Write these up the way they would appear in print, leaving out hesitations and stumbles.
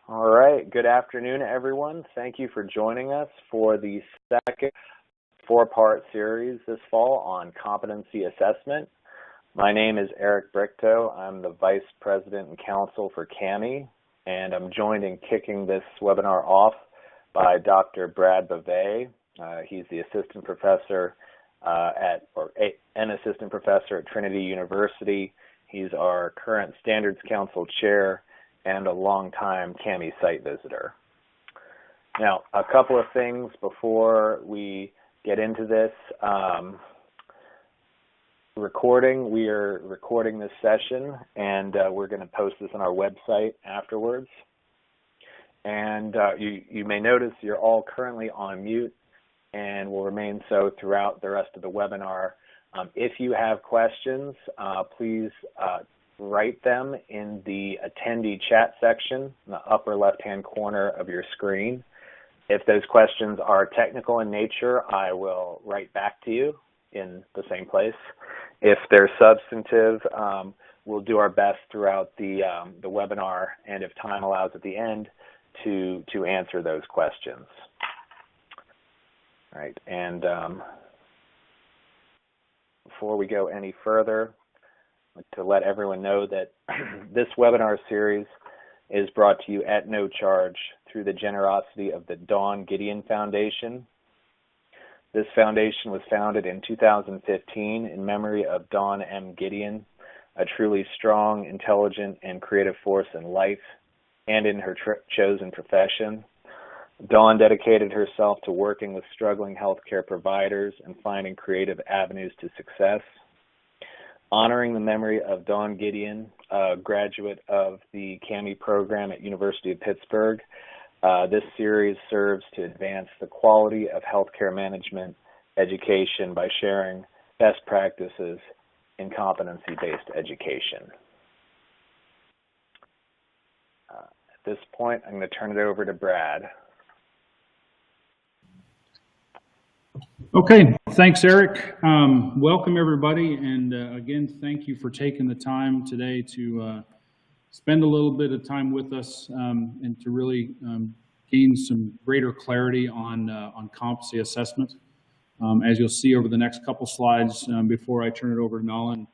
All right, good afternoon, everyone. Thank you for joining us for the second four-part series this fall on competency assessment. My name is Eric Brichto. I'm the Vice President and Counsel for CAMI, and I'm joined in kicking this webinar off by Dr. Brad Bavay. He's the Assistant Professor an Assistant Professor at Trinity University. He's our current Standards Council Chair and a longtime CAMI site visitor. Now, a couple of things before we get into this. We are recording this session, and we're going to post this on our website afterwards. And you may notice you're all currently on mute and will remain so throughout the rest of the webinar. If you have questions, please write them in the attendee chat section in the upper left-hand corner of your screen. If those questions are technical in nature, I will write back to you in the same place. If they're substantive, we'll do our best throughout the webinar, and if time allows at the end, to answer those questions. All right, and before we go any further, to let everyone know that this webinar series is brought to you at no charge through the generosity of the Dawn Gideon Foundation. This foundation was founded in 2015 in memory of Dawn M. Gideon, a truly strong, intelligent, and creative force in life and in her chosen profession. Dawn dedicated herself to working with struggling healthcare providers and finding creative avenues to success. Honoring the memory of Dawn Gideon, a graduate of the CAMI program at University of Pittsburgh, this series serves to advance the quality of healthcare management education by sharing best practices in competency-based education. At this point, I'm going to turn it over to Brad. Okay, thanks, Eric. Welcome, everybody, and again, thank you for taking the time today to spend a little bit of time with us and to really gain some greater clarity on competency assessment. As you'll see over the next couple slides, before I turn it over to Nolan,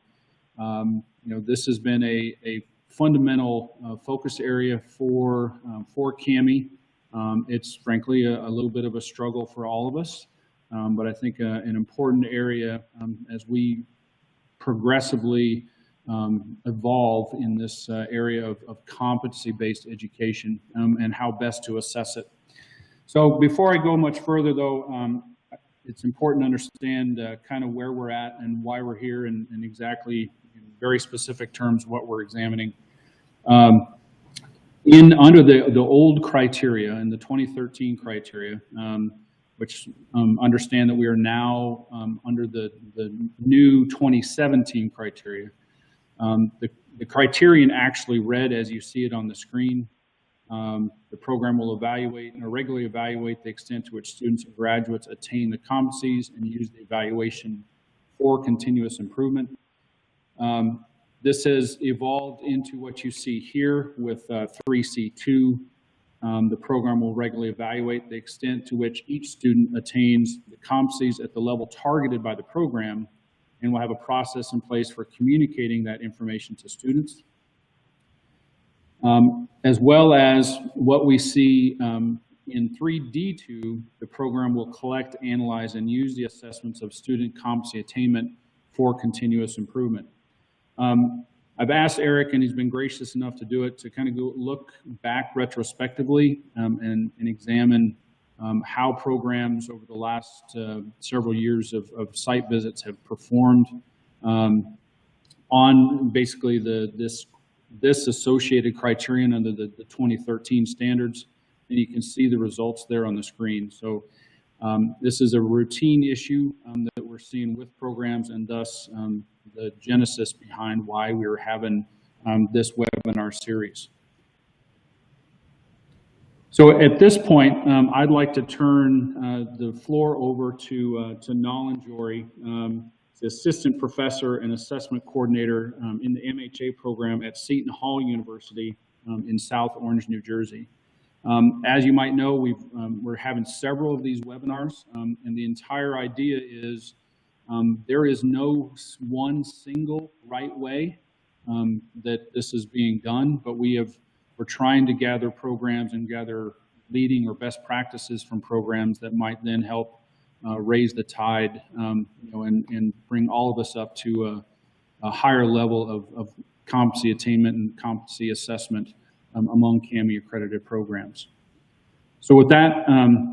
this has been a fundamental focus area for CAMI. It's frankly a little bit of a struggle for all of us. But I think an important area as we progressively evolve in this area of competency-based education and how best to assess it. So before I go much further, though, it's important to understand kind of where we're at and why we're here and exactly in very specific terms what we're examining. Under the old criteria, in the 2013 criteria, which understand that we are now under the new 2017 criteria. The criterion actually read as you see it on the screen. The program will evaluate or regularly evaluate the extent to which students and graduates attain the competencies and use the evaluation for continuous improvement. This has evolved into what you see here with 3C2. The program will regularly evaluate the extent to which each student attains the competencies at the level targeted by the program, and will have a process in place for communicating that information to students. As well as what we see in 3D2, the program will collect, analyze, and use the assessments of student competency attainment for continuous improvement. I've asked Eric, and he's been gracious enough to do it, to kind of go look back retrospectively and examine how programs over the last several years of site visits have performed on basically this associated criterion under the 2013 standards, and you can see the results there on the screen. So this is a routine issue that we're seeing with programs, and thus the genesis behind why we are having this webinar series. So at this point, I'd like to turn the floor over to Nolan Jory, the Assistant Professor and Assessment Coordinator in the MHA program at Seton University in South Orange, New Jersey. As you might know, we're having several of these webinars, and the entire idea is there is no one single right way that this is being done, but we're trying to gather programs and gather leading or best practices from programs that might then help raise the tide, and bring all of us up to a higher level of competency attainment and competency assessment among CAMI accredited programs. So with that,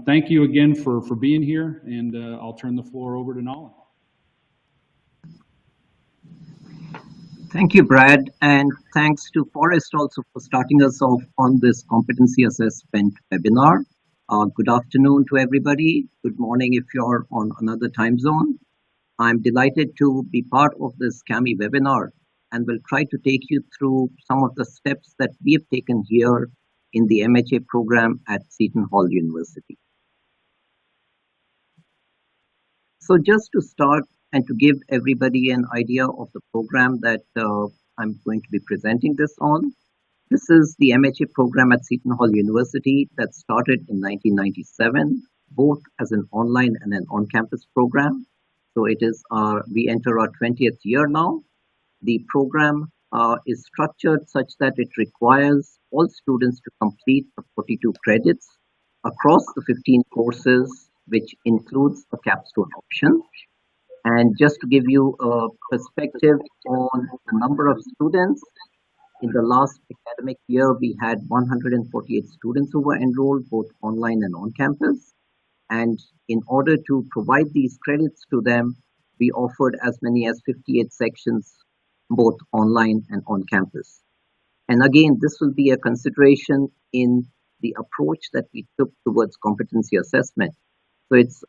thank you again for being here, and I'll turn the floor over to Nolan. Thank you, Brad, and thanks to Forrest also for starting us off on this competency assessment webinar. Good afternoon to everybody. Good morning if you're on another time zone. I'm delighted to be part of this CAMI webinar and will try to take you through some of the steps that we have taken here in the MHA program at Seton Hall University. So just to start and to give everybody an idea of the program that I'm going to be presenting this on, this is the MHA program at Seton Hall University that started in 1997, both as an online and an on-campus program. So it is we enter our 20th year now. The program is structured such that it requires all students to complete the 42 credits across the 15 courses, which includes a capstone option. And just to give you a perspective on the number of students, in the last academic year, we had 148 students who were enrolled both online and on campus. And in order to provide these credits to them, we offered as many as 58 sections, both online and on campus. And again, this will be a consideration in the approach that we took towards competency assessment. So it's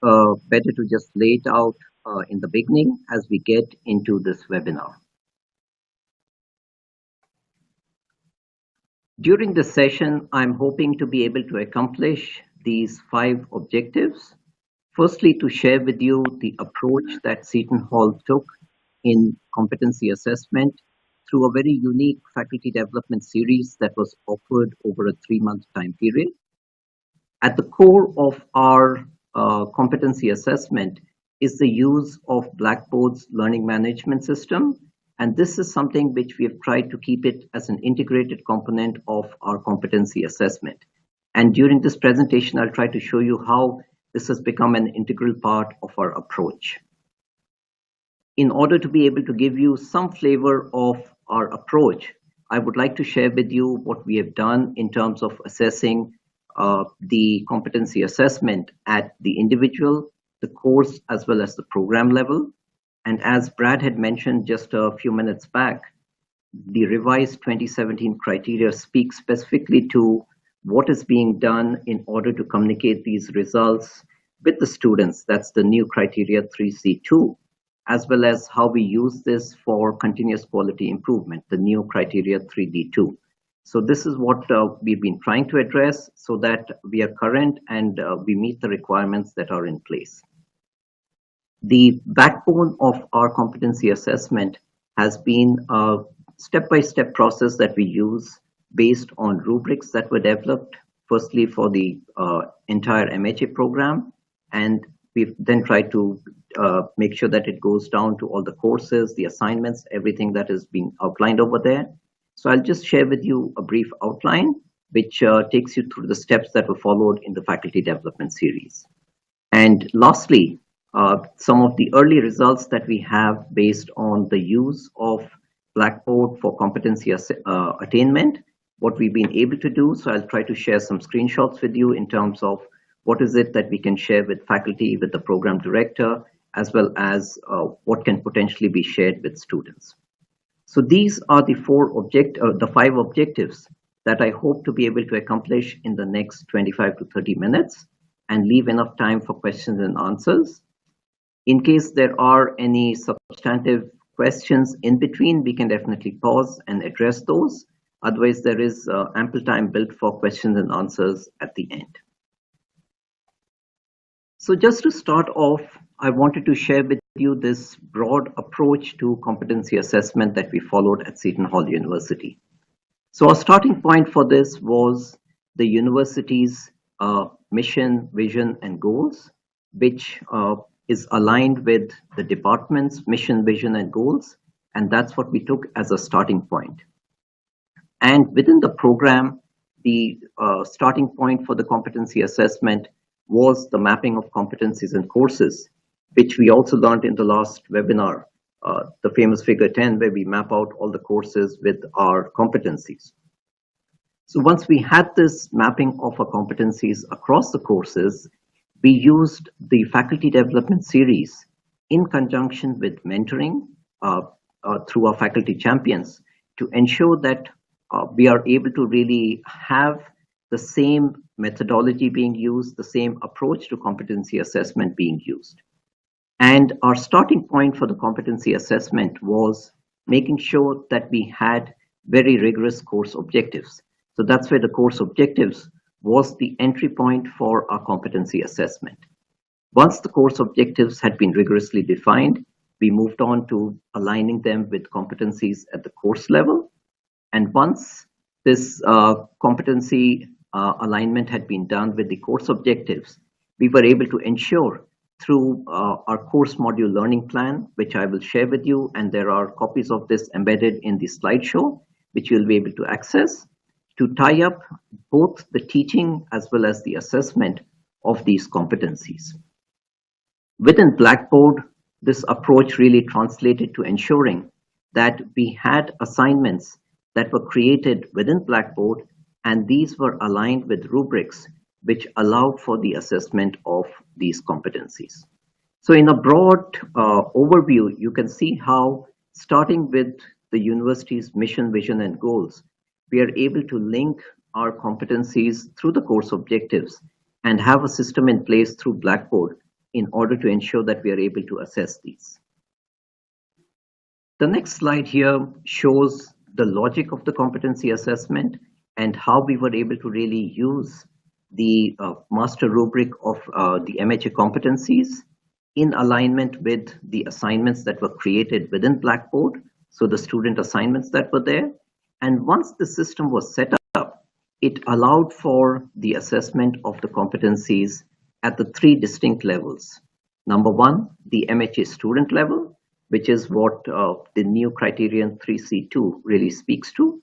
better to just lay it out in the beginning as we get into this webinar. During this session, I'm hoping to be able to accomplish these 5 objectives. Firstly, to share with you the approach that Seton Hall took in competency assessment through a very unique faculty development series that was offered over a 3-month time period. At the core of our competency assessment is the use of Blackboard's learning management system. And this is something which we have tried to keep it as an integrated component of our competency assessment. And during this presentation, I'll try to show you how this has become an integral part of our approach. In order to be able to give you some flavor of our approach, I would like to share with you what we have done in terms of assessing the competency assessment at the individual, the course, as well as the program level. And as Brad had mentioned just a few minutes back, the revised 2017 criteria speak specifically to what is being done in order to communicate these results with the students. That's the new criteria 3C2, as well as how we use this for continuous quality improvement, the new criteria 3D2. So this is what we've been trying to address so that we are current and we meet the requirements that are in place. The backbone of our competency assessment has been a step-by-step process that we use based on rubrics that were developed, firstly for the entire MHA program, and we've then tried to make sure that it goes down to all the courses, the assignments, everything that is being outlined over there. So I'll just share with you a brief outline, which takes you through the steps that were followed in the faculty development series. And lastly, some of the early results that we have based on the use of Blackboard for competency attainment, what we've been able to do. So I'll try to share some screenshots with you in terms of what is it that we can share with faculty, with the program director, as well as what can potentially be shared with students. So these are the 5 objectives that I hope to be able to accomplish in the next 25 to 30 minutes and leave enough time for questions and answers. In case there are any substantive questions in between, we can definitely pause and address those. Otherwise, there is ample time built for questions and answers at the end. So just to start off, I wanted to share with you this broad approach to competency assessment that we followed at Seton Hall University. So our starting point for this was the university's mission, vision, and goals, which is aligned with the department's mission, vision, and goals. And that's what we took as a starting point. And within the program, the starting point for the competency assessment was the mapping of competencies and courses, which we also learned in the last webinar, the famous figure 10, where we map out all the courses with our competencies. So once we had this mapping of our competencies across the courses, we used the faculty development series in conjunction with mentoring through our faculty champions to ensure that we are able to really have the same methodology being used, the same approach to competency assessment being used. And our starting point for the competency assessment was making sure that we had very rigorous course objectives. So that's where the course objectives was the entry point for our competency assessment. Once the course objectives had been rigorously defined, we moved on to aligning them with competencies at the course level. And once this competency alignment had been done with the course objectives, we were able to ensure through our course module learning plan, which I will share with you, and there are copies of this embedded in the slideshow, which you'll be able to access, to tie up both the teaching as well as the assessment of these competencies. Within Blackboard, this approach really translated to ensuring that we had assignments that were created within Blackboard, and these were aligned with rubrics, which allowed for the assessment of these competencies. So in a broad overview, you can see how, starting with the university's mission, vision, and goals, we are able to link our competencies through the course objectives and have a system in place through Blackboard in order to ensure that we are able to assess these. The next slide here shows the logic of the competency assessment and how we were able to really use the master rubric of the MHA competencies in alignment with the assignments that were created within Blackboard, so the student assignments that were there. And once the system was set up, it allowed for the assessment of the competencies at the three distinct levels. Number one, the MHA student level, which is what the new criterion 3C2 really speaks to.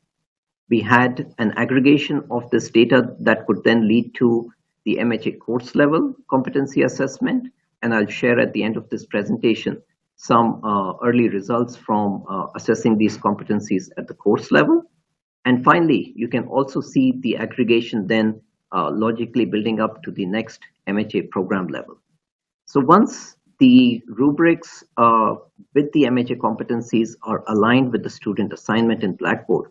We had an aggregation of this data that could then lead to the MHA course level competency assessment. And I'll share at the end of this presentation some early results from assessing these competencies at the course level. And finally, you can also see the aggregation then logically building up to the next MHA program level. So once the rubrics with the MHA competencies are aligned with the student assignment in Blackboard,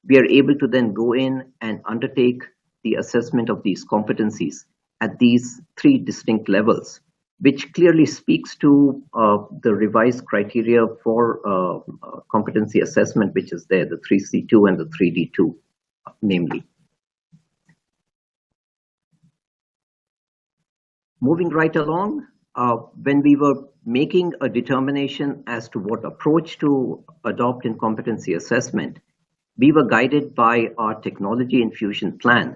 we are able to then go in and undertake the assessment of these competencies at these three distinct levels, which clearly speaks to the revised criteria for competency assessment, which is there, the 3C2 and the 3D2, namely. Moving right along, when we were making a determination as to what approach to adopt in competency assessment, we were guided by our technology infusion plan,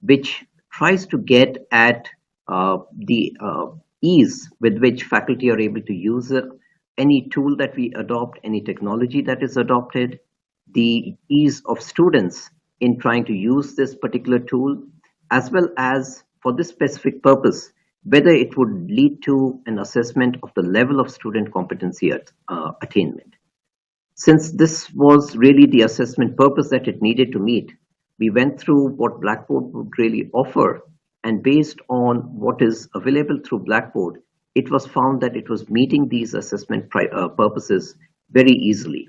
which tries to get at the ease with which faculty are able to use any tool that we adopt, any technology that is adopted, the ease of students in trying to use this particular tool, as well as for this specific purpose, whether it would lead to an assessment of the level of student competency attainment. Since this was really the assessment purpose that it needed to meet, we went through what Blackboard would really offer, and based on what is available through Blackboard, it was found that it was meeting these assessment purposes very easily.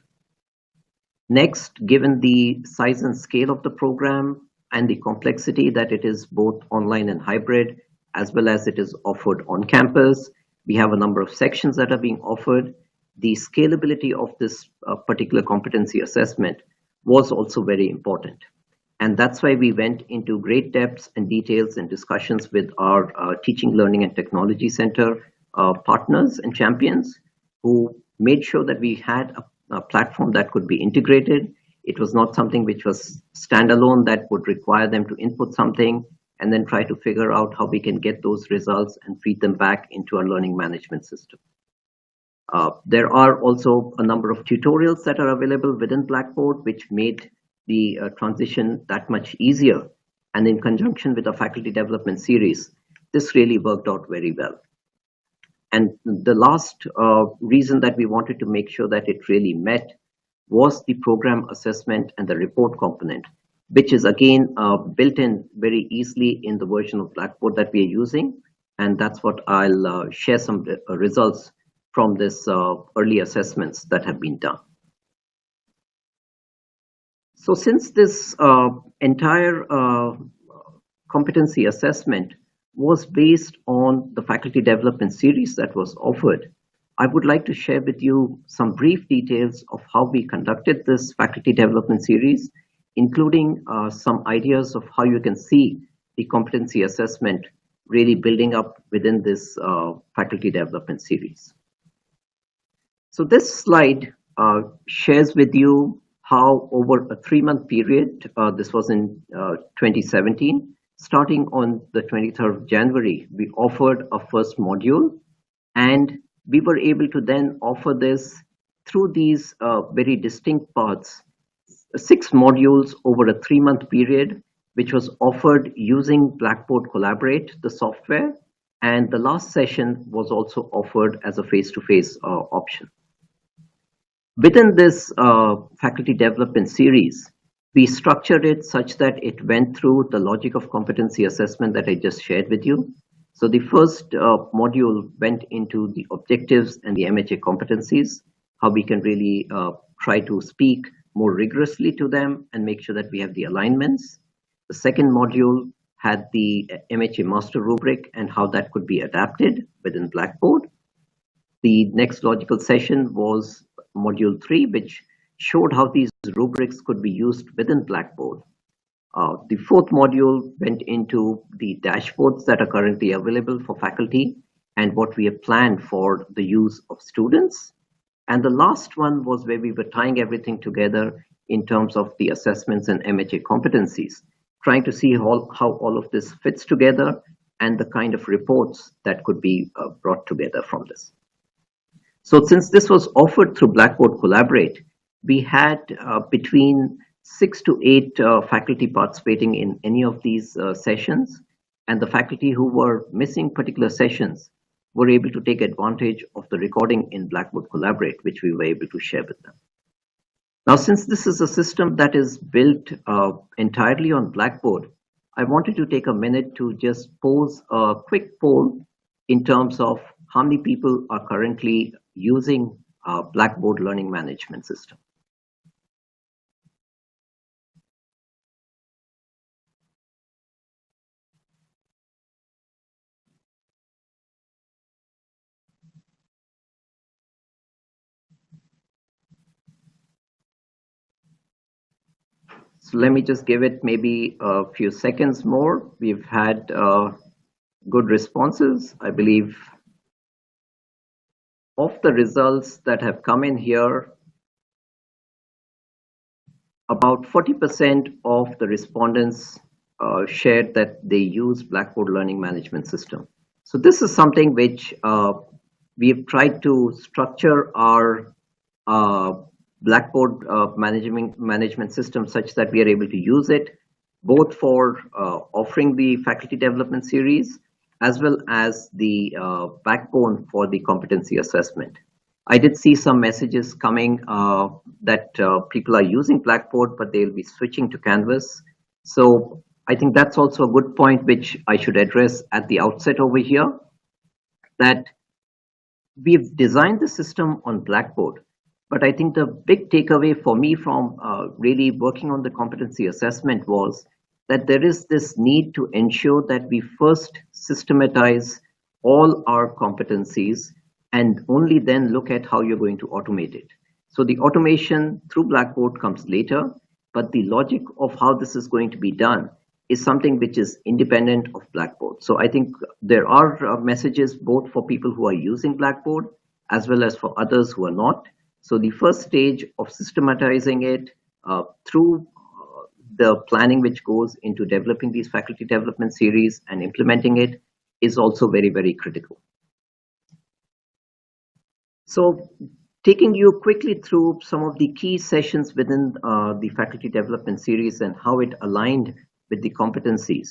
Next, given the size and scale of the program and the complexity that it is both online and hybrid, as well as it is offered on campus, we have a number of sections that are being offered. The scalability of this particular competency assessment was also very important. And that's why we went into great depths and details and discussions with our Teaching, Learning and Technology Center partners and champions, who made sure that we had a platform that could be integrated It was not something which was standalone that would require them to input something and then try to figure out how we can get those results and feed them back into our learning management system. There are also a number of tutorials that are available within Blackboard, which made the transition that much easier. And in conjunction with the faculty development series, this really worked out very well. And the last reason that we wanted to make sure that it really met was the program assessment and the report component, which is again built in very easily in the version of Blackboard that we are using. And that's what I'll share some results from this early assessments that have been done. So since this entire competency assessment was based on the faculty development series that was offered, I would like to share with you some brief details of how we conducted this faculty development series, including some ideas of how you can see the competency assessment really building up within this faculty development series. So this slide shares with you how over a 3-month period, this was in 2017, starting on the 23rd of January, we offered a first module, and we were able to then offer this through these very distinct parts, 6 modules over a 3-month period, which was offered using Blackboard Collaborate, the software, and the last session was also offered as a face-to-face option. Within this faculty development series, we structured it such that it went through the logic of competency assessment that I just shared with you. So the first module went into the objectives and the MHA competencies, how we can really try to speak more rigorously to them and make sure that we have the alignments. The second module had the MHA master rubric and how that could be adapted within Blackboard. The next logical session was module 3, which showed how these rubrics could be used within Blackboard. The fourth module went into the dashboards that are currently available for faculty and what we have planned for the use of students. And the last one was where we were tying everything together in terms of the assessments and MHA competencies, trying to see how all of this fits together and the kind of reports that could be brought together from this. So since this was offered through Blackboard Collaborate, we had between 6 to 8 faculty participating in any of these sessions, and the faculty who were missing particular sessions were able to take advantage of the recording in Blackboard Collaborate, which we were able to share with them. Now, since this is a system that is built entirely on Blackboard, I wanted to take a minute to just pose a quick poll in terms of how many people are currently using Blackboard Learning Management System. So let me just give it maybe a few seconds more. We've had good responses. I believe of the results that have come in here, about 40% of the respondents shared that they use Blackboard Learning Management System. So this is something which we've tried to structure our Blackboard management system such that we are able to use it both for offering the faculty development series as well as the backbone for the competency assessment. I did see some messages coming that people are using Blackboard, but they'll be switching to Canvas. So I think that's also a good point which I should address at the outset over here, that we've designed the system on Blackboard. But I think the big takeaway for me from really working on the competency assessment was that there is this need to ensure that we first systematize all our competencies and only then look at how you're going to automate it. So the automation through Blackboard comes later, but the logic of how this is going to be done is something which is independent of Blackboard. So I think there are messages both for people who are using Blackboard as well as for others who are not. So the first stage of systematizing it, through the planning which goes into developing these faculty development series and implementing it is also very, very critical. So taking you quickly through some of the key sessions within the faculty development series and how it aligned with the competencies.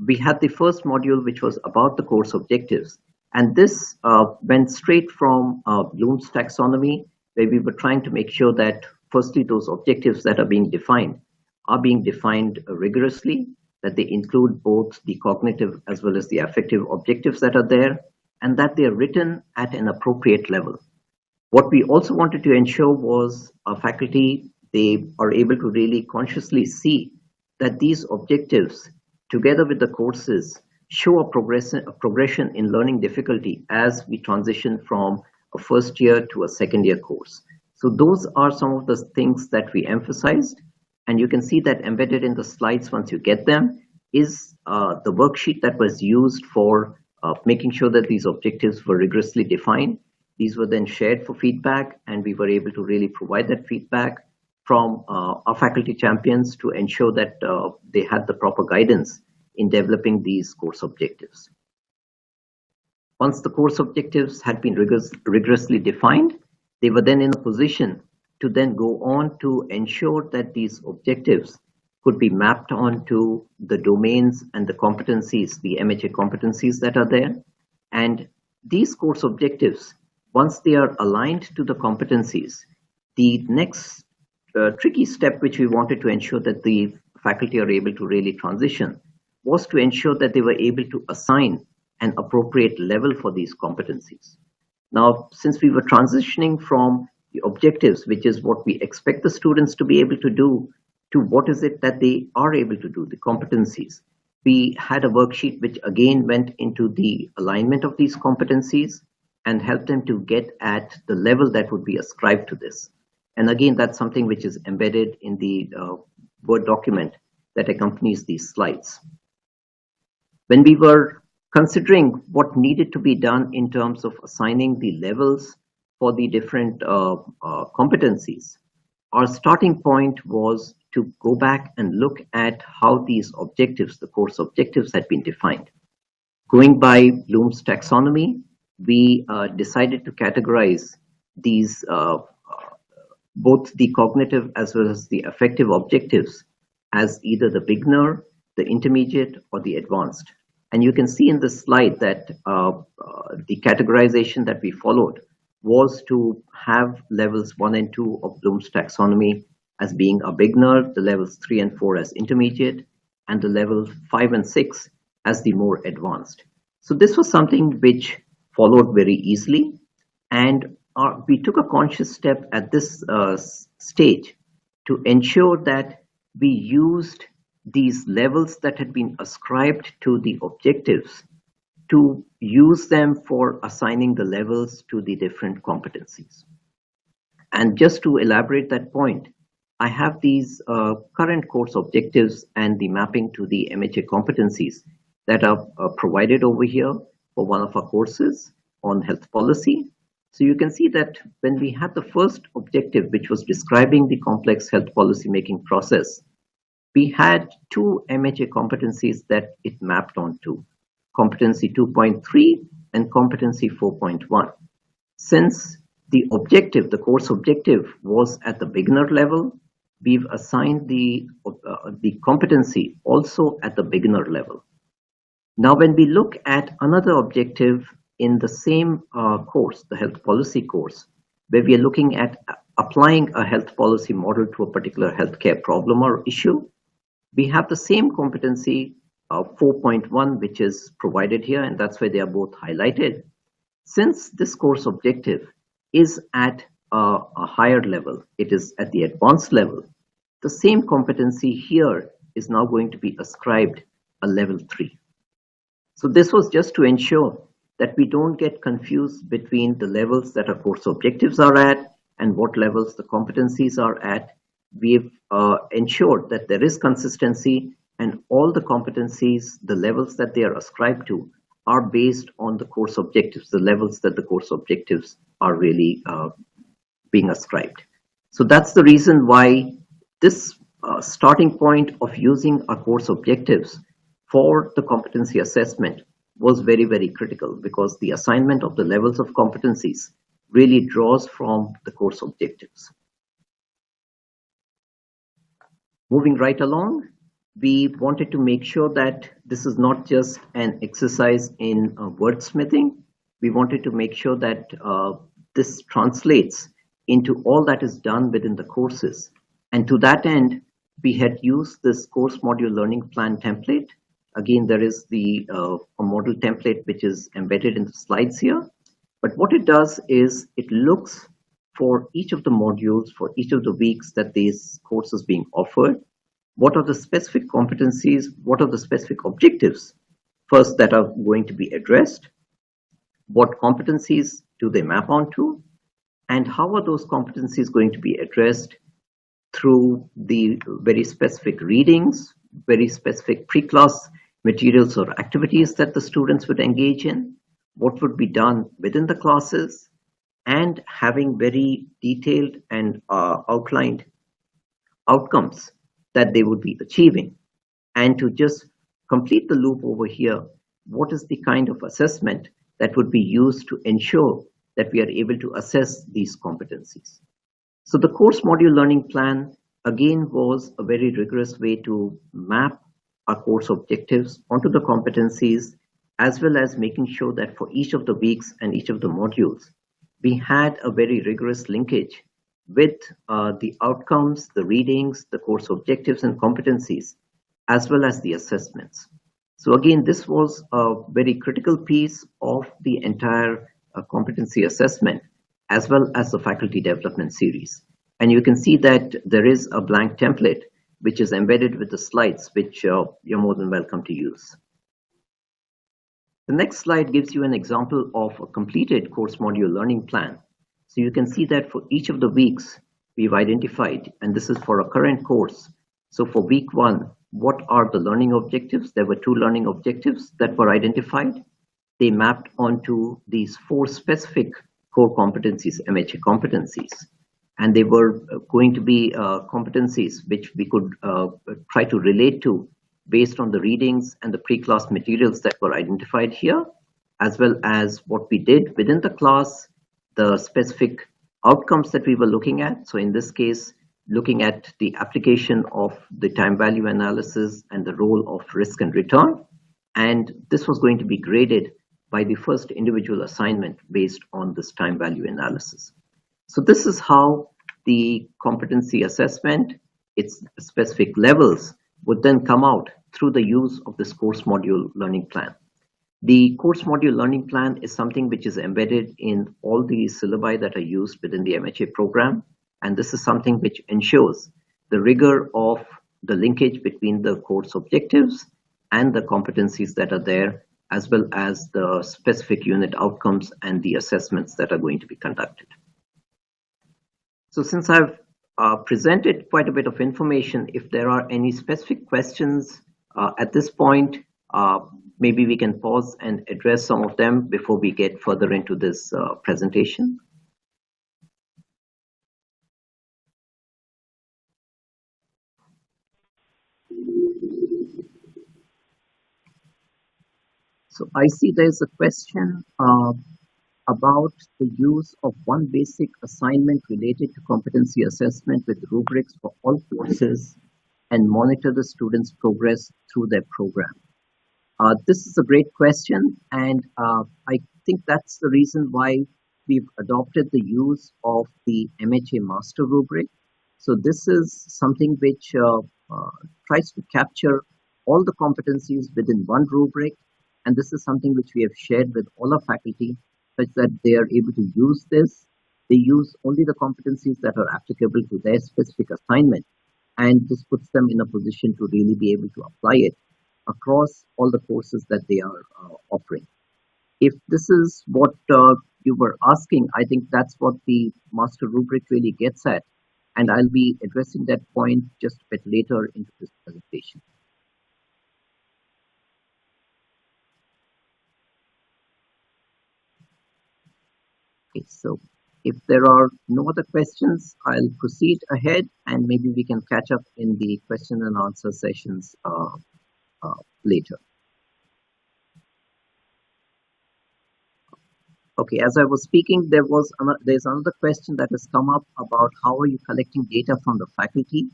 We had the first module, which was about the course objectives. And this went straight from Bloom's taxonomy, where we were trying to make sure that firstly, those objectives that are being defined rigorously, that they include both the cognitive as well as the affective objectives that are there, and that they are written at an appropriate level. What we also wanted to ensure was our faculty, they are able to really consciously see that these objectives, together with the courses, show a progression in learning difficulty as we transition from a first year to a second year course. So those are some of the things that we emphasized. And you can see that embedded in the slides once you get them is the worksheet that was used for making sure that these objectives were rigorously defined. These were then shared for feedback, and we were able to really provide that feedback from our faculty champions to ensure that they had the proper guidance in developing these course objectives. Once the course objectives had been rigorously defined, they were then in a position to then go on to ensure that these objectives could be mapped onto the domains and the competencies, the MHA competencies that are there. And these course objectives, once they are aligned to the competencies, the next tricky step which we wanted to ensure that the faculty are able to really transition was to ensure that they were able to assign an appropriate level for these competencies. Now, since we were transitioning from the objectives, which is what we expect the students to be able to do, to what is it that they are able to do, the competencies, we had a worksheet which again went into the alignment of these competencies and helped them to get at the level that would be ascribed to this. And again, that's something which is embedded in the Word document that accompanies these slides. When we were considering what needed to be done in terms of assigning the levels for the different competencies, our starting point was to go back and look at how these objectives, the course objectives, had been defined. Going by Bloom's taxonomy, we decided to categorize these both the cognitive as well as the affective objectives as either the beginner, the intermediate, or the advanced. And you can see in this slide that the categorization that we followed was to have levels 1 and 2 of Bloom's taxonomy as being a beginner, the levels 3 and 4 as intermediate, and the levels 5 and 6 as the more advanced. So this was something which followed very easily, and we took a conscious step at this stage to ensure that we used these levels that had been ascribed to the objectives to use them for assigning the levels to the different competencies. And just to elaborate that point, I have these current course objectives and the mapping to the MHA competencies that are provided over here for one of our courses on health policy. So you can see that when we had the first objective, which was describing the complex health policy making process, we had two MHA competencies that it mapped onto, competency 2.3 and competency 4.1. Since the objective, the course objective, was at the beginner level, we've assigned the competency also at the beginner level. Now, when we look at another objective in the same course, the health policy course, where we are looking at applying a health policy model to a particular healthcare problem or issue, we have the same competency 4.1, which is provided here, and that's why they are both highlighted. Since this course objective is at a higher level, it is at the advanced level, the same competency here is now going to be ascribed a level 3. So this was just to ensure that we don't get confused between the levels that our course objectives are at and what levels the competencies are at. We've ensured that there is consistency, and all the competencies, the levels that they are ascribed to, are based on the course objectives, the levels that the course objectives are really being ascribed. So that's the reason why this starting point of using our course objectives for the competency assessment was very, very critical, because the assignment of the levels of competencies really draws from the course objectives. Moving right along, we wanted to make sure that this is not just an exercise in wordsmithing. We wanted to make sure that this translates into all that is done within the courses. And to that end, we had used this course module learning plan template. Again, there is a model template which is embedded in the slides here. But what it does is it looks for each of the modules, for each of the weeks that these courses being offered. What are the specific competencies? What are the specific objectives first that are going to be addressed? What competencies do they map onto? And how are those competencies going to be addressed through the very specific readings, very specific pre-class materials or activities that the students would engage in? What would be done within the classes? And having very detailed and outlined outcomes that they would be achieving. And to just complete the loop over here, what is the kind of assessment that would be used to ensure that we are able to assess these competencies? So the course module learning plan, again, was a very rigorous way to map our course objectives onto the competencies, as well as making sure that for each of the weeks and each of the modules, we had a very rigorous linkage with the outcomes, the readings, the course objectives and competencies, as well as the assessments. So again, this was a very critical piece of the entire competency assessment, as well as the faculty development series. And you can see that there is a blank template which is embedded with the slides, which you're more than welcome to use. The next slide gives you an example of a completed course module learning plan. So you can see that for each of the weeks we've identified, and this is for a current course. So for week 1, what are the learning objectives? There were 2 learning objectives that were identified. They mapped onto these 4 specific core competencies, MHA competencies. And they were going to be competencies which we could try to relate to based on the readings and the pre-class materials that were identified here, as well as what we did within the class, the specific outcomes that we were looking at. So in this case, looking at the application of the time value analysis and the role of risk and return. And this was going to be graded by the first individual assignment based on this time value analysis. So this is how the competency assessment, its specific levels, would then come out through the use of this course module learning plan. The course module learning plan is something which is embedded in all the syllabi that are used within the MHA program. And this is something which ensures the rigor of the linkage between the course objectives and the competencies that are there, as well as the specific unit outcomes and the assessments that are going to be conducted. So since I've presented quite a bit of information, if there are any specific questions at this point, maybe we can pause and address some of them before we get further into this presentation. So I see there's a question about the use of one basic assignment related to competency assessment with rubrics for all courses and monitor the students' progress through their program. This is a great question, and I think that's the reason why we've adopted the use of the MHA master rubric. So this is something which tries to capture all the competencies within one rubric, and this is something which we have shared with all our faculty, such that they are able to use this. They use only the competencies that are applicable to their specific assignment, and this puts them in a position to really be able to apply it across all the courses that they are offering. If this is what you were asking, I think that's what the master rubric really gets at, and I'll be addressing that point just a bit later into this presentation. Okay, so If there are no other questions, I'll proceed ahead and maybe we can catch up in the question and answer sessions later. Okay, as I was speaking, there's another question that has come up about how are you collecting data from the faculty?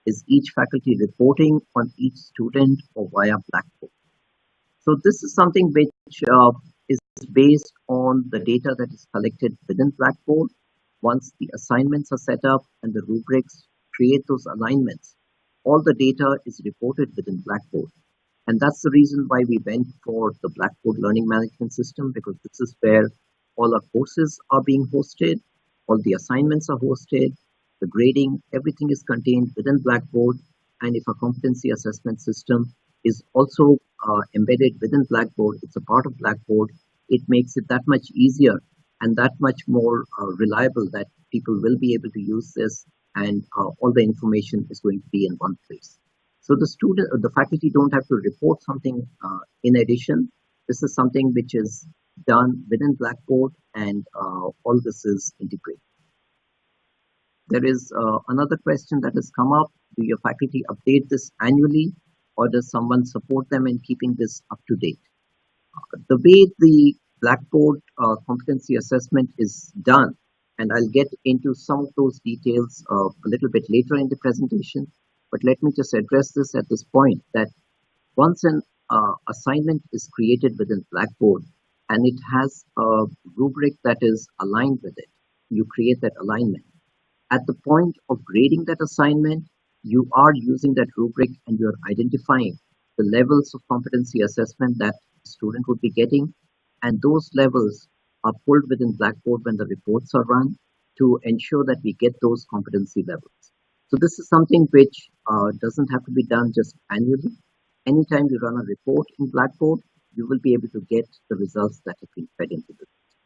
Is each faculty reporting on each student or via Blackboard? So this is something which is based on the data that is collected within Blackboard. Once the assignments are set up and the rubrics create those alignments, all the data is reported within Blackboard. And that's the reason why we went for the Blackboard Learning Management System, because this is where all our courses are being hosted, all the assignments are hosted, the grading, everything is contained within Blackboard. And if a competency assessment system is also embedded within Blackboard, it's a part of Blackboard, it makes it that much easier and that much more reliable that people will be able to use this, and all the information is going to be in one place. So the faculty don't have to report something in addition. This is something which is done within Blackboard, and all this is integrated. There is another question that has come up. Do your faculty update this annually, or does someone support them in keeping this up to date? The way the Blackboard competency assessment is done, and I'll get into some of those details a little bit later in the presentation, but let me just address this at this point, that once an assignment is created within Blackboard and it has a rubric that is aligned with it, you create that alignment. At the point of grading that assignment, you are using that rubric and you're identifying the levels of competency assessment that the student would be getting, and those levels are pulled within Blackboard when the reports are run to ensure that we get those competency levels. So this is something which doesn't have to be done just annually. Anytime you run a report in Blackboard, you will be able to get the results that have been fed into the system.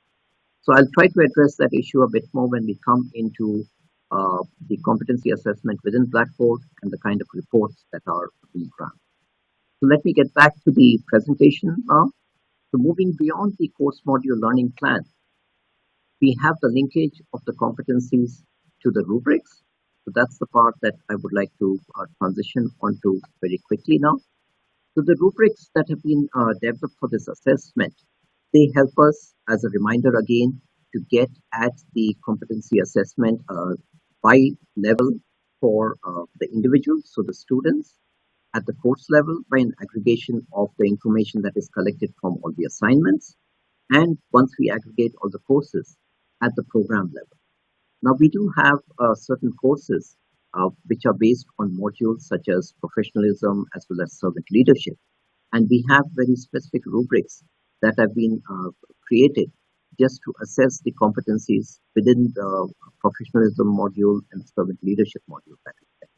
So I'll try to address that issue a bit more when we come into the competency assessment within Blackboard and the kind of reports that are being run. So let me get back to the presentation now. So moving beyond the course module learning plan, we have the linkage of the competencies to the rubrics. So that's the part that I would like to transition onto very quickly now. So the rubrics that have been developed for this assessment, they help us, as a reminder again, to get at the competency assessment by level for the individuals, so the students, at the course level by an aggregation of the information that is collected from all the assignments, and once we aggregate all the courses at the program level. Now we do have certain courses which are based on modules such as professionalism as well as servant leadership, and we have very specific rubrics that have been created just to assess the competencies within the professionalism module and servant leadership module that is there.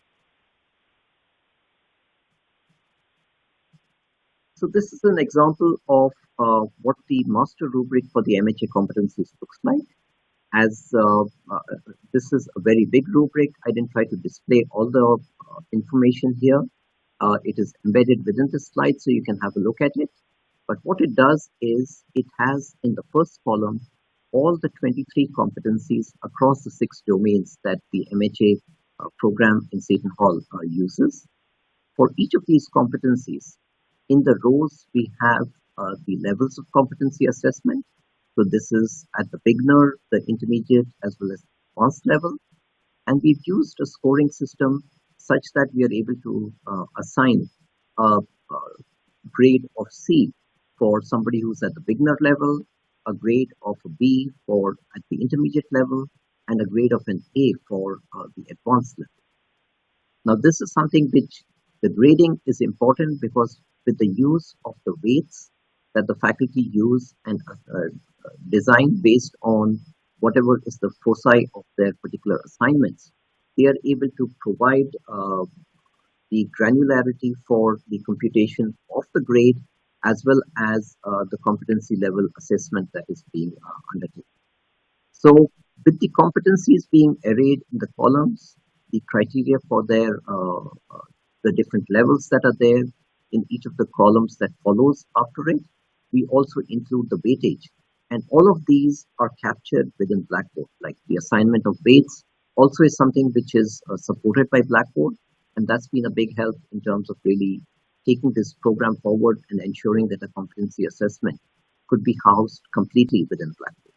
So this is an example of what the master rubric for the MHA competencies looks like. As this is a very big rubric, I didn't try to display all the information here. It is embedded within the slide, so you can have a look at it. But what it does is it has in the first column all the 23 competencies across the 6 domains that the MHA program in Seton Hall uses. For each of these competencies, in the rows, we have the levels of competency assessment. So this is at the beginner, the intermediate, as well as advanced level. And we've used a scoring system such that we are able to assign a grade of C for somebody who's at the beginner level, a grade of a B for at the intermediate level, and a grade of an A for the advanced level. Now, this is something which the grading is important because with the use of the weights that the faculty use and design based on whatever is the foci of their particular assignments, they are able to provide the granularity for the computation of the grade as well as the competency level assessment that is being undertaken. So with the competencies being arrayed in the columns, the criteria for their the different levels that are there in each of the columns that follows after it, we also include the weightage And all of these are captured within Blackboard, like the assignment of weights also is something which is supported by Blackboard. And that's been a big help in terms of really taking this program forward and ensuring that a competency assessment could be housed completely within Blackboard.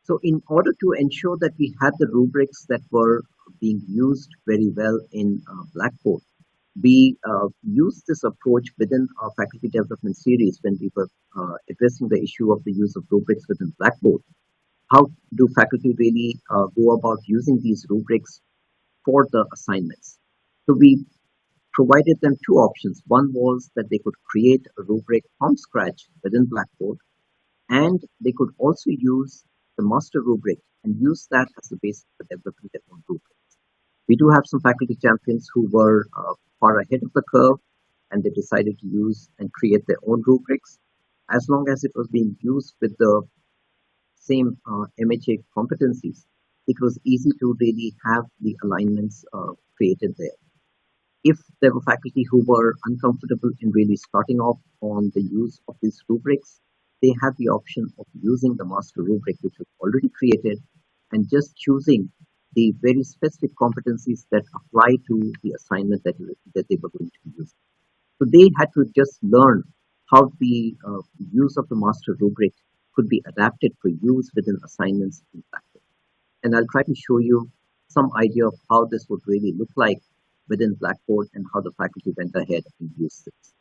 So in order to ensure that we had the rubrics that were being used very well in Blackboard, we used this approach within our faculty development series when we were addressing the issue of the use of rubrics within Blackboard. How do faculty really go about using these rubrics for the assignments? So we provided them two options. One was that they could create a rubric from scratch within Blackboard, and they could also use the master rubric and use that as the basis for developing their own rubrics. We do have some faculty champions who were far ahead of the curve, and they decided to use and create their own rubrics. As long as it was being used with the same MHA competencies, it was easy to really have the alignments created there. If there were faculty who were uncomfortable in really starting off on the use of these rubrics, they had the option of using the master rubric, which was already created, and just choosing the very specific competencies that apply to the assignment that they were going to be using. So they had to just learn how the use of the master rubric could be adapted for use within assignments in Blackboard. And I'll try to show you some idea of how this would really look like within Blackboard and how the faculty went ahead and used this.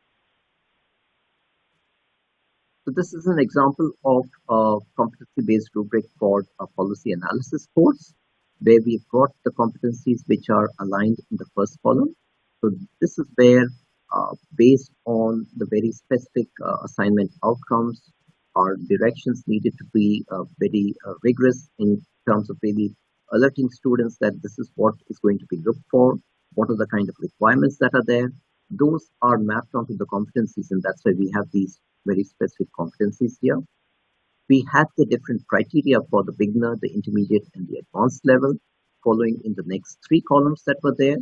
So this is an example of a competency-based rubric for a policy analysis course, where we brought the competencies which are aligned in the first column. So this is where, based on the very specific assignment outcomes, our directions needed to be very rigorous in terms of really alerting students that this is what is going to be looked for, what are the kind of requirements that are there. Those are mapped onto the competencies, and that's why we have these very specific competencies here. We had the different criteria for the beginner, the intermediate, and the advanced level, following in the next three columns that were there.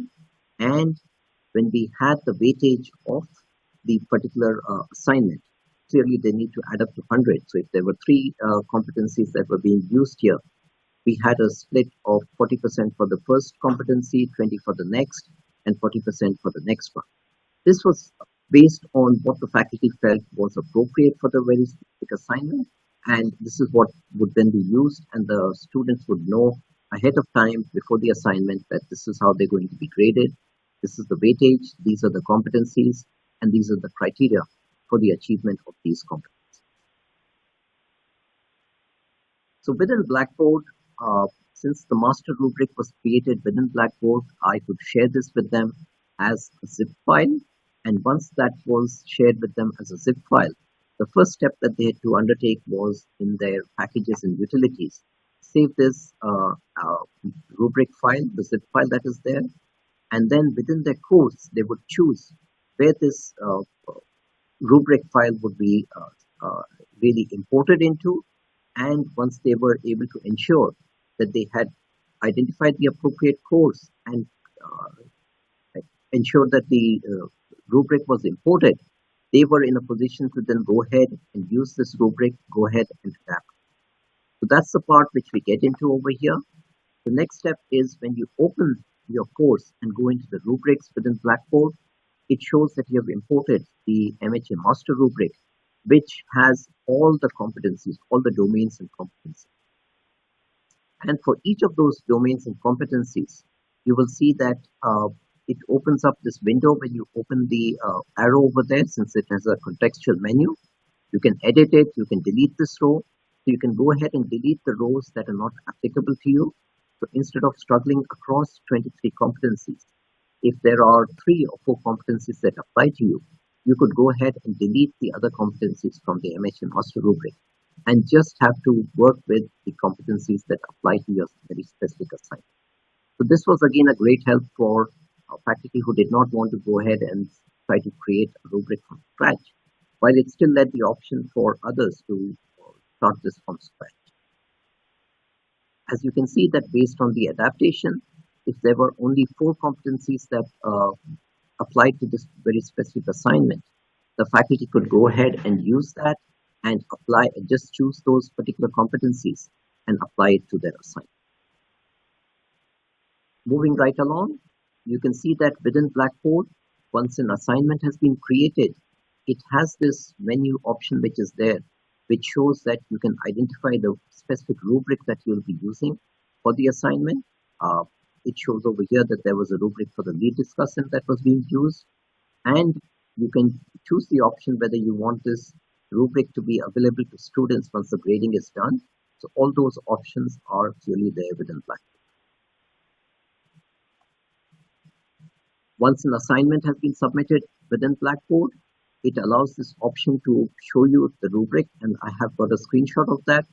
And when we had the weightage of the particular assignment, clearly they need to add up to 100. So if there were three competencies that were being used here, we had a split of 40% for the first competency, 20 for the next, and 40% for the next one. This was based on what the faculty felt was appropriate for the very specific assignment, and this is what would then be used, and the students would know ahead of time before the assignment that this is how they're going to be graded, this is the weightage, these are the competencies, and these are the criteria for the achievement of these competencies. So within Blackboard, since the master rubric was created within Blackboard, I could share this with them as a zip file. And once that was shared with them as a zip file, the first step that they had to undertake was in their packages and utilities, save this rubric file, the zip file that is there. And then within their course, they would choose where this rubric file would be really imported into. And once they were able to ensure that they had identified the appropriate course and ensured that the rubric was imported, they were in a position to then go ahead and use this rubric, go ahead and adapt. So that's the part which we get into over here. The next step is when you open your course and go into the rubrics within Blackboard, it shows that you have imported the MHA master rubric, which has all the competencies, all the domains and competencies. And for each of those domains and competencies, you will see that it opens up this window when you open the arrow over there, since it has a contextual menu. You can edit it, you can delete this row. So you can go ahead and delete the rows that are not applicable to you. So instead of struggling across 23 competencies, if there are 3 or 4 competencies that apply to you, you could go ahead and delete the other competencies from the MHA master rubric and just have to work with the competencies that apply to your very specific assignment. So this was again a great help for faculty who did not want to go ahead and try to create a rubric from scratch, while it still led the option for others to start this from scratch. As you can see that based on the adaptation, if there were only 4 competencies that applied to this very specific assignment, the faculty could go ahead and use that and apply, just choose those particular competencies and apply it to their assignment. Moving right along, you can see that within Blackboard, once an assignment has been created, it has this menu option which is there, which shows that you can identify the specific rubric that you'll be using for the assignment. It shows over here that there was a rubric for the lead discussant that was being used, and you can choose the option whether you want this rubric to be available to students once the grading is done. So all those options are clearly there within Blackboard. Once an assignment has been submitted within Blackboard, it allows this option to show you the rubric, and I have got a screenshot of that,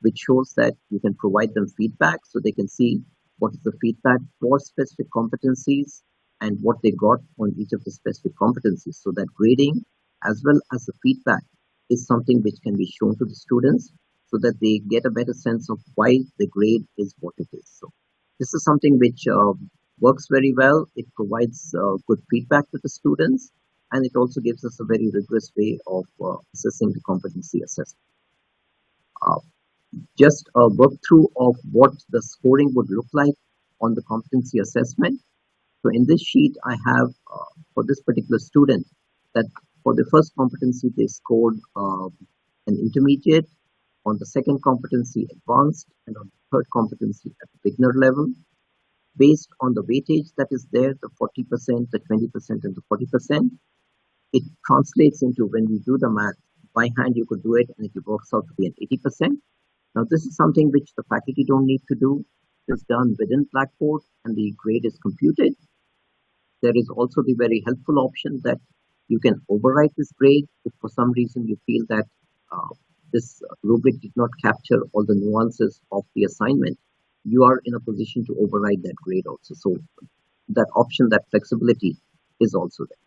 which shows that you can provide them feedback so they can see what is the feedback for specific competencies and what they got on each of the specific competencies. So that grading as well as the feedback is something which can be shown to the students so that they get a better sense of why the grade is what it is. So this is something which works very well. It provides good feedback to the students, and it also gives us a very rigorous way of assessing the competency assessment. Just a work through of what the scoring would look like on the competency assessment. So in this sheet, I have for this particular student that for the first competency, they scored an intermediate, on the second competency advanced, and on the third competency at the beginner level. Based on the weightage that is there, the 40%, the 20%, and the 40%, it translates into, when we do the math, by hand you could do it and it works out to be an 80%. Now this is something which the faculty don't need to do. It's done within Blackboard and the grade is computed. There is also the very helpful option that you can overwrite this grade if for some reason you feel that this rubric did not capture all the nuances of the assignment. You are in a position to override that grade also. So that option, that flexibility is also there.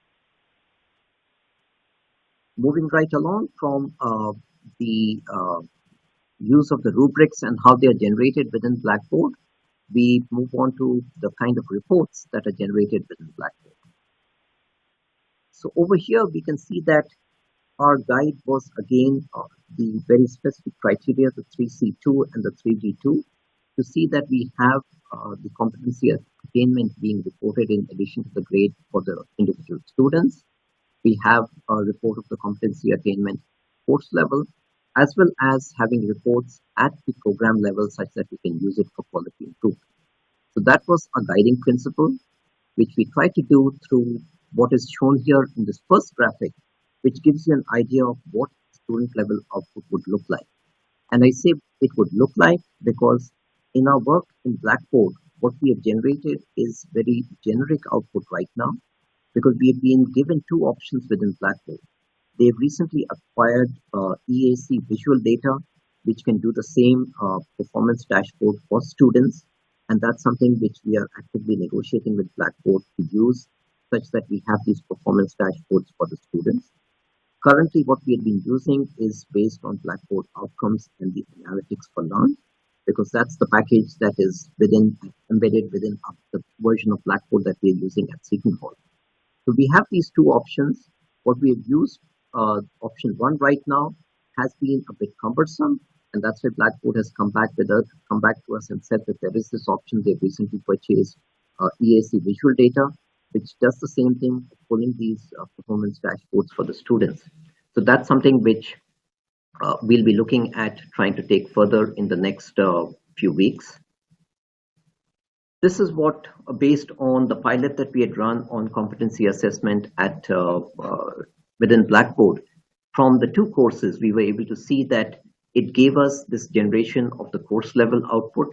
Moving right along from the use of the rubrics and how they are generated within Blackboard, we move on to the kind of reports that are generated within Blackboard. So over here, we can see that our guide was again the very specific criteria, the 3C2 and the 3G2, to see that we have the competency attainment being reported in addition to the grade for the individual students. We have a report of the competency attainment course level, as well as having reports at the program level such that we can use it for quality improvement. So that was a guiding principle, which we try to do through what is shown here in this first graphic, which gives you an idea of what student level output would look like. And I say it would look like because in our work in Blackboard, what we have generated is very generic output right now, because we have been given two options within Blackboard. They've recently acquired EAC visual data, which can do the same performance dashboard for students. And that's something which we are actively negotiating with Blackboard to use, such that we have these performance dashboards for the students. Currently, what we have been using is based on Blackboard outcomes and the analytics for learn, because that's the package that is embedded within the version of Blackboard that we are using at Seton. So we have these two options. What we have used, option one right now, has been a bit cumbersome, and that's why Blackboard has come back to us and said that there is this option. They've recently purchased EAC visual data, which does the same thing, pulling these performance dashboards for the students. So that's something which we'll be looking at trying to take further in the next few weeks. This is what, based on the pilot that we had run on competency assessment at within Blackboard, from the two courses, we were able to see that it gave us this generation of the course level output,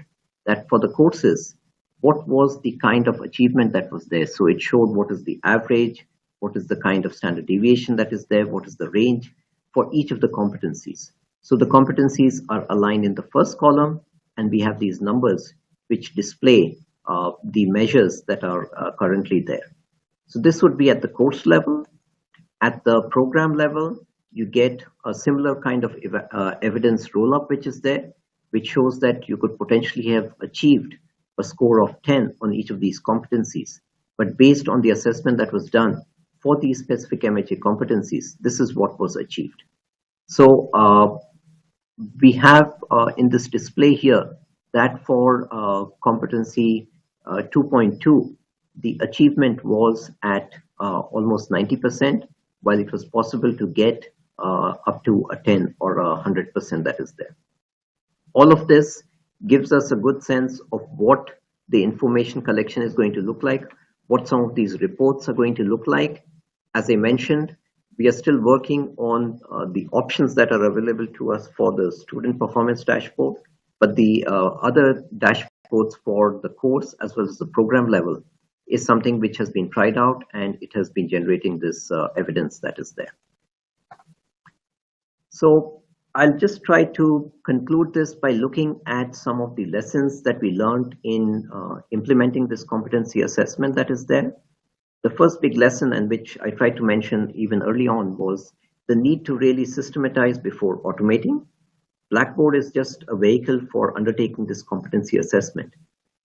that for the courses, what was the kind of achievement that was there. So it showed what is the average, what is the kind of standard deviation that is there, what is the range for each of the competencies. So the competencies are aligned in the first column, and we have these numbers which display the measures that are currently there. So this would be at the course level. At the program level, you get a similar kind of evidence roll-up which is there, which shows that you could potentially have achieved a score of 10 on each of these competencies. But based on the assessment that was done for these specific MHA competencies, this is what was achieved. So we have in this display here that for competency 2.2, the achievement was at almost 90%, while it was possible to get up to a 10 or 100% that is there. All of this gives us a good sense of what the information collection is going to look like, what some of these reports are going to look like. As I mentioned, we are still working on the options that are available to us for the student performance dashboard, but the other dashboards for the course as well as the program level is something which has been tried out, and it has been generating this evidence that is there. So I'll just try to conclude this by looking at some of the lessons that we learned in implementing this competency assessment that is there. The first big lesson, and which I tried to mention even early on, was the need to really systematize before automating. Blackboard is just a vehicle for undertaking this competency assessment.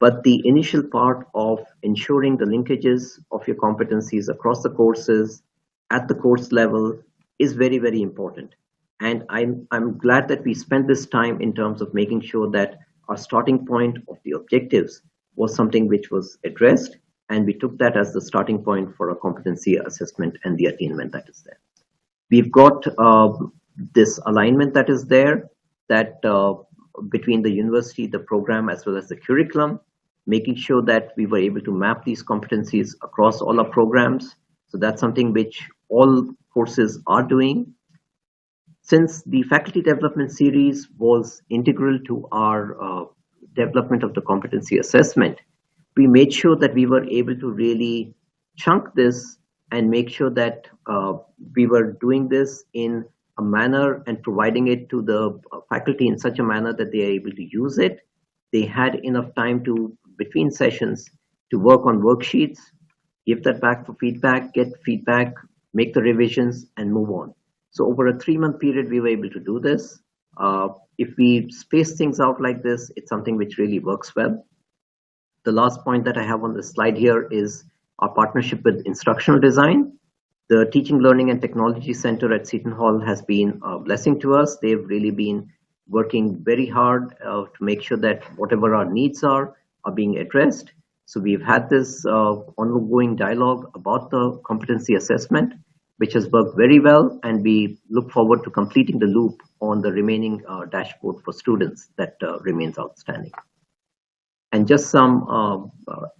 But the initial part of ensuring the linkages of your competencies across the courses at the course level is very, very important. And I'm glad that we spent this time in terms of making sure that our starting point of the objectives was something which was addressed, and we took that as the starting point for a competency assessment and the attainment that is there. We've got this alignment that is there, that between the university, the program, as well as the curriculum, making sure that we were able to map these competencies across all our programs. So that's something which all courses are doing. Since the faculty development series was integral to our development of the competency assessment, we made sure that we were able to really chunk this and make sure that we were doing this in a manner and providing it to the faculty in such a manner that they are able to use it. They had enough time to, between sessions, to work on worksheets, give that back for feedback, get feedback, make the revisions, and move on. So over a 3-month period, we were able to do this. If we space things out like this, it's something which really works well. The last point that I have on the slide here is our partnership with instructional design. The Teaching, Learning and Technology Center at Seton Hall has been a blessing to us. They've really been working very hard to make sure that whatever our needs are being addressed. So we've had this ongoing dialogue about the competency assessment, which has worked very well, and we look forward to completing the loop on the remaining dashboard for students that remains outstanding. And just some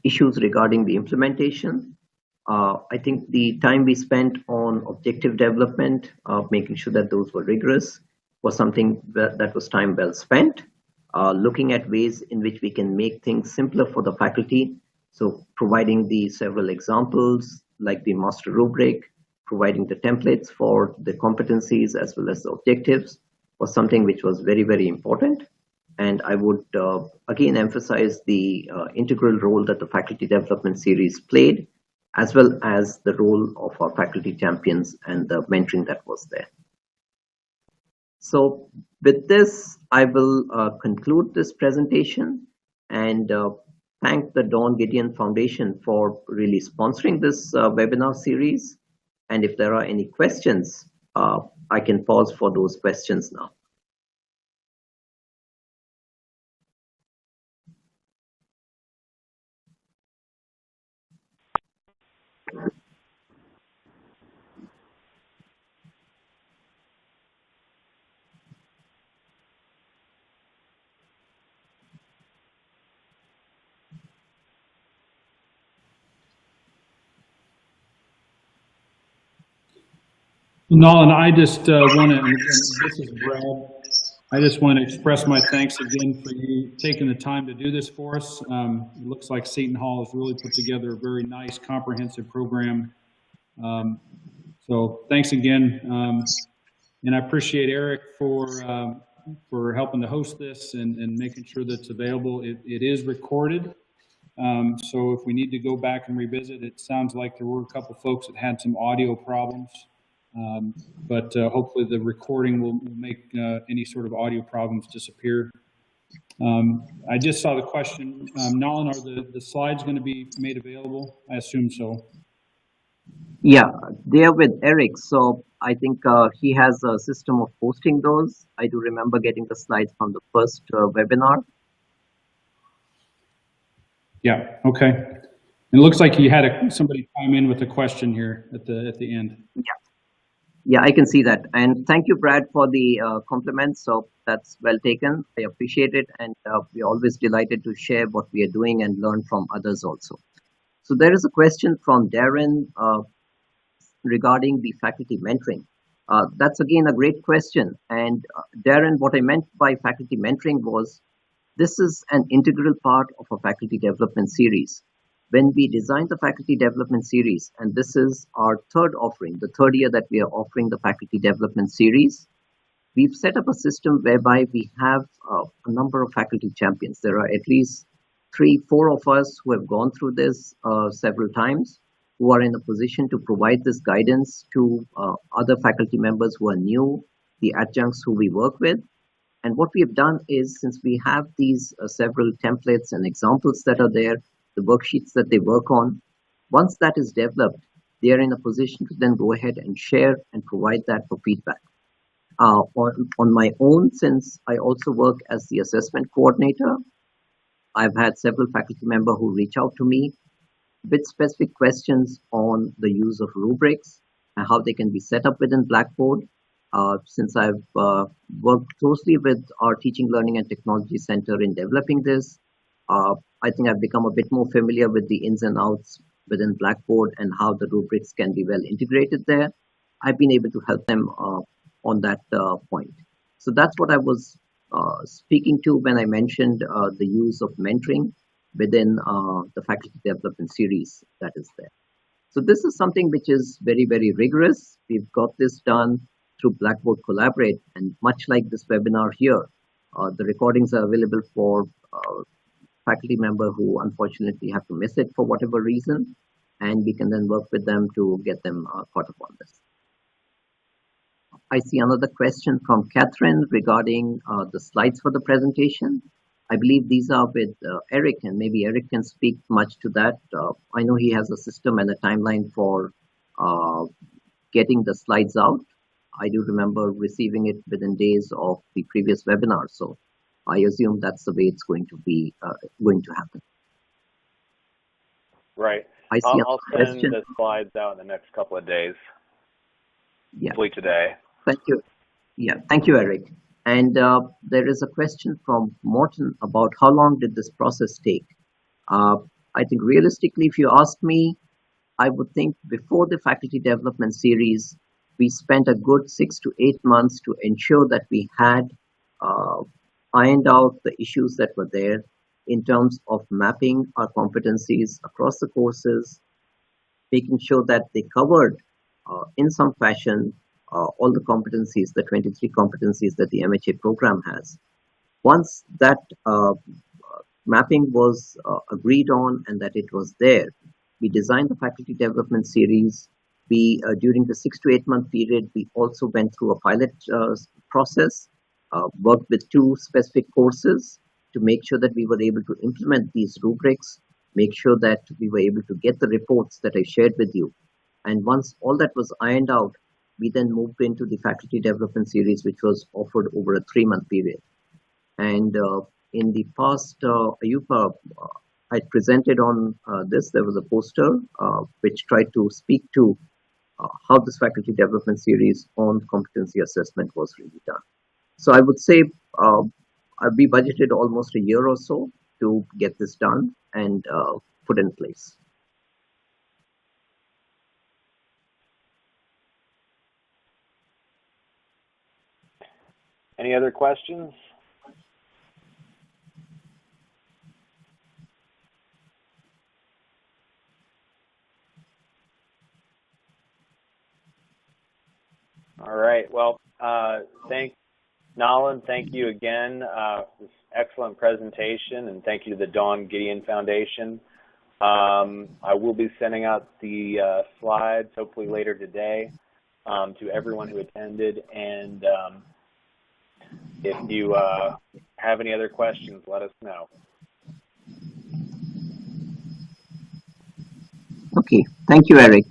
issues regarding the implementation. I think the time we spent on objective development, making sure that those were rigorous, was something that was time well spent. Looking at ways in which we can make things simpler for the faculty. So providing the several examples like the master rubric, providing the templates for the competencies as well as the objectives was something which was very, very important. And I would again emphasize the integral role that the faculty development series played, as well as the role of our faculty champions and the mentoring that was there. So with this, I will conclude this presentation and thank the Don Gideon Foundation for really sponsoring this webinar series. And if there are any questions, I can pause for those questions now. Nolan, I just want to, this is Brad, I just want to express my thanks again for you taking the time to do this for us. It looks like Seton Hall has really put together a very nice, comprehensive program. So thanks again. And I appreciate Eric for helping to host this and making sure that it's available. It is recorded. So if we need to go back and revisit, it sounds like there were a couple folks that had some audio problems. But hopefully the recording will make any sort of audio problems disappear. I just saw the question. Nolan, are the slides going to be made available? I assume so. Yeah, they are with Eric. So I think he has a system of posting those. I do remember getting the slides from the first webinar. Yeah, okay. And it looks like you had somebody chime in with a question here at the end. Yeah, I can see that. And thank you, Brad, for the compliments. So that's well taken. I appreciate it. And we're always delighted to share what we are doing and learn from others also. So there is a question from Darren regarding the faculty mentoring. That's again a great question. And Darren, what I meant by faculty mentoring was this is an integral part of a faculty development series. When we designed the faculty development series, and this is our third offering, the third year that we are offering the faculty development series, we've set up a system whereby we have a number of faculty champions. There are at least 3-4 of us who have gone through this several times, who are in a position to provide this guidance to other faculty members who are new, the adjuncts who we work with. And what we have done is, since we have these several templates and examples that are there, the worksheets that they work on, once that is developed, they are in a position to then go ahead and share and provide that for feedback. On my own, since I also work as the assessment coordinator, I've had several faculty members who reach out to me with specific questions on the use of rubrics and how they can be set up within Blackboard. Since I've worked closely with our Teaching, Learning and Technology Center in developing this, I think I've become a bit more familiar with the ins and outs within Blackboard and how the rubrics can be well integrated there. I've been able to help them on that point. So that's what I was speaking to when I mentioned the use of mentoring within the faculty development series that is there. So this is something which is very, very rigorous. We've got this done through Blackboard Collaborate, and much like this webinar here, the recordings are available for faculty member who unfortunately have to miss it for whatever reason, and we can then work with them to get them caught up on this. I see another question from Catherine regarding the slides for the presentation. I believe these are with Eric, and maybe Eric can speak much to that. I know he has a system and a timeline for getting the slides out. I do remember receiving it within days of the previous webinar, so I assume that's the way it's going to be going to happen. Right. I see I'll send the slides out in the next couple of days. Yeah. Hopefully today. Thank you. Yeah, thank you, Eric. And there is a question from Morton about how long did this process take? I think realistically, if you ask me, I would think before the faculty development series, we spent a good 6 to 8 months to ensure that we had ironed out the issues that were there in terms of mapping our competencies across the courses, making sure that they covered in some fashion all the competencies, the 23 competencies that the MHA program has. Once that mapping was agreed on and that it was there, we designed the faculty development series. We, during the 6 to 8 month period, we also went through a pilot process, worked with 2 specific courses to make sure that we were able to implement these rubrics, make sure that we were able to get the reports that I shared with you. And once all that was ironed out, we then moved into the faculty development series, which was offered over a 3-month period. And in the past AYUPA, I presented on this. There was a poster which tried to speak to how this faculty development series on competency assessment was really done. So I would say we budgeted almost a year or so to get this done and put in place. Any other questions? All right. Well, Nolan, thank you again for this excellent presentation, and thank you to the Dawn Gideon Foundation. I will be sending out the slides hopefully later today to everyone who attended, and if you have any other questions, let us know. Okay. Thank you, Eric.